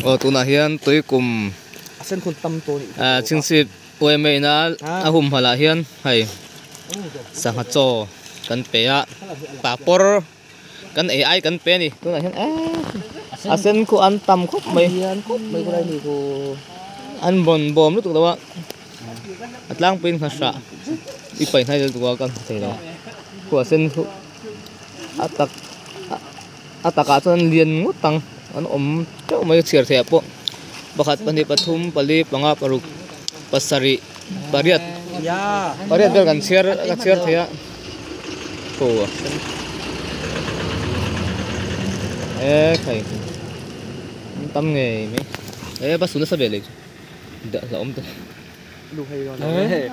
tu na hian tuikum asen khun tam to ni chingsi poeme na ahum hala hian hai sangha cho kan pe a papor kan ai kan pe ni tu na hian asen ku an tam khop mai ko dai ni ko an bon bom lu tu dawa atlang pin khasa ipai nai tu kan thei da ku asen ku ataka chon lian ngutang an chau mai chiar the po bakhat pani pathum pali panga paruk pasari pariat bel kan chiar thea ko khai tâm nghề mấy basuna sa bele da la om to lu hay rồi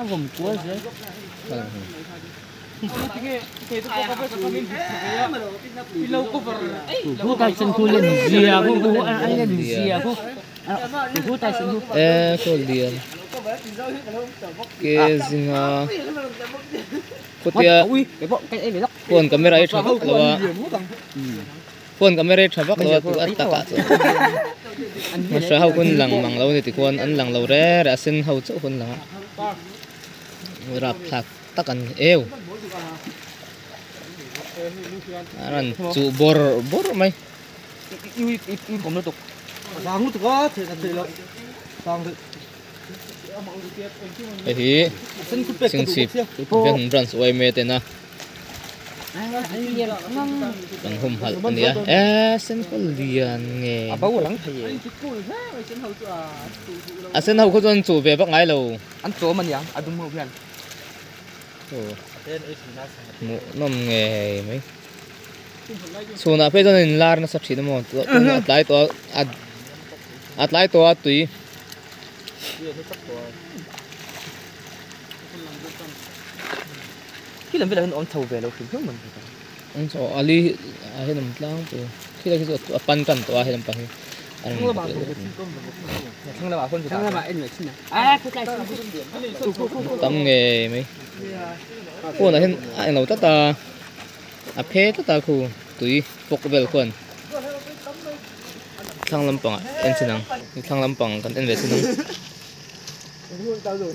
vom quá chứ Hú tay chân khu lên dìa hú anh lên dìa hú tay chân hú cô liền cái gì mà cô tia phone camera ấy chụp là phone camera chụp là tụ ăn tắc mà sao hậu quân lằng mằng lâu thì quân ăn lằng lâu rẻ đã xin hậu chỗ quân lằng rạp thạc tắc ăn eo anh chủ bor mày cũng nó tục sang nó tục quá thì là sang thì sinh sip viên brand oai mê tên à bằng hùng hal nia sen có liền nghe bao lắng thầy sen hậu có dân chủ về bắc ngái lâu ăn chỗ mình vậy ăn đúng không vậy nôm nghe mấy số nào bây giờ nên lar nó sắp xí nó lái to tùy khi làm việc là ông thầu về đâu không mình ông cho ali hay làm lang tu khi là cái số pan kan to hay làm pang không là bà con không là bà em người xin à tâm nghề mấy cô này anh lâu tất ta phê tất ta khu tùy phục về quân thang lâm pang em xin năng thang lâm pang kan em về xin năng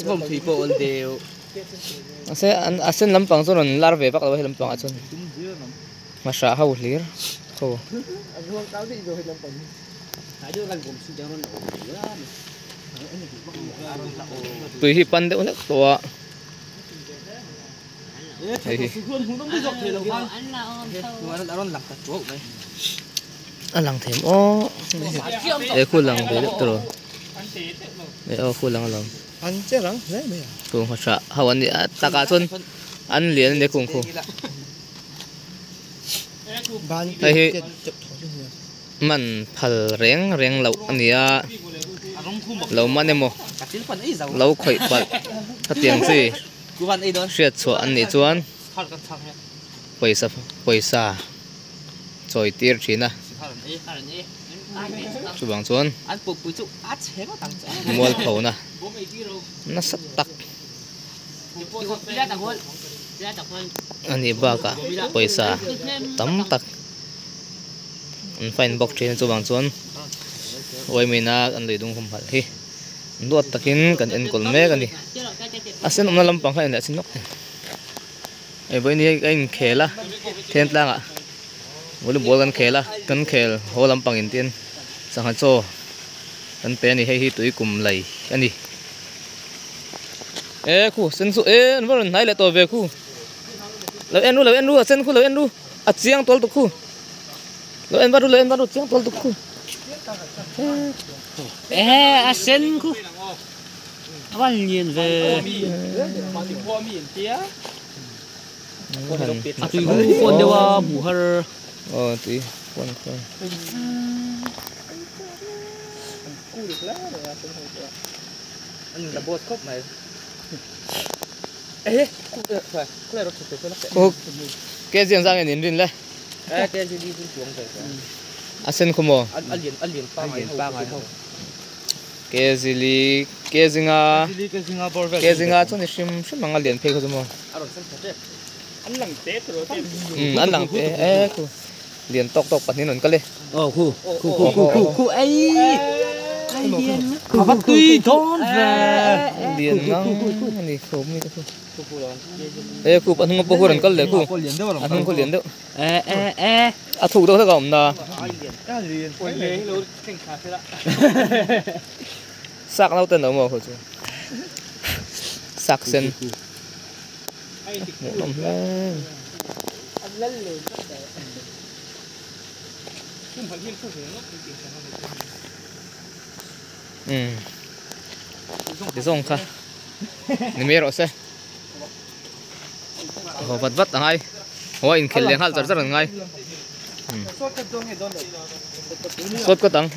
không thì bộ đều asen lâm pang cho nên lar về bắc lâu hay lâm pang asen mà sao hậu lir cô tùy hi pan de unak to lang thêm ô để khu lang về được rồi để khu lang lang ăn chết rắn đấy bây giờ cùng họ sợ hậu anh đi ta cả xuân ăn liền để cùng cùng đây mình phật rèn lẩu anh đi lẩu mà nem mo lẩu khởi bật thật tiếng gì sét cho anh đi chuan paisa rồi tiệt chín à chú bằng chuan mua khẩu nè nó sắp tắc anh đi ba cả paisa tấm tắc anh phải bọc trên chú bằng chuan ôi mình anh lấy đúng không phải hi đuột takin kan en kolme kan ni asen omna lampang kha en sin nok ai boy ni anh khela then tlang a volleyball kan khel ho lampang in tin sang ha cho kan pe ni hi tui kum lai ani khu sen su an var nai le to ve khu lo en nu sen khu lo en nu a chiang tol to khu lo en var chiang tol to khu asen khu văn nhiên về tùy con đều bù hơ tùy con anh là bột cốc này cái riêng ra cái nín rin lên cái gì đi xuống rồi asen không mò ăn liền ba ngày không cái gì nga cho nên sim mang liền phê không mò ăn lằng tết rồi ăn lằng tết liền tóc bật nín nón cái khu ấy bắt tùy thôn về liền ngang này không đi đây khu anh không có khu đàn cân đấy khu anh không có liền đâu à thủ đâu thế còn là sạc lâu tên đâu mà khổ chứ sạc sen một lồng lên đi xong khá ni mẹ rồi xe họ vật vất ngay họ in khel liền hal rất rất ngay sốt cái tăng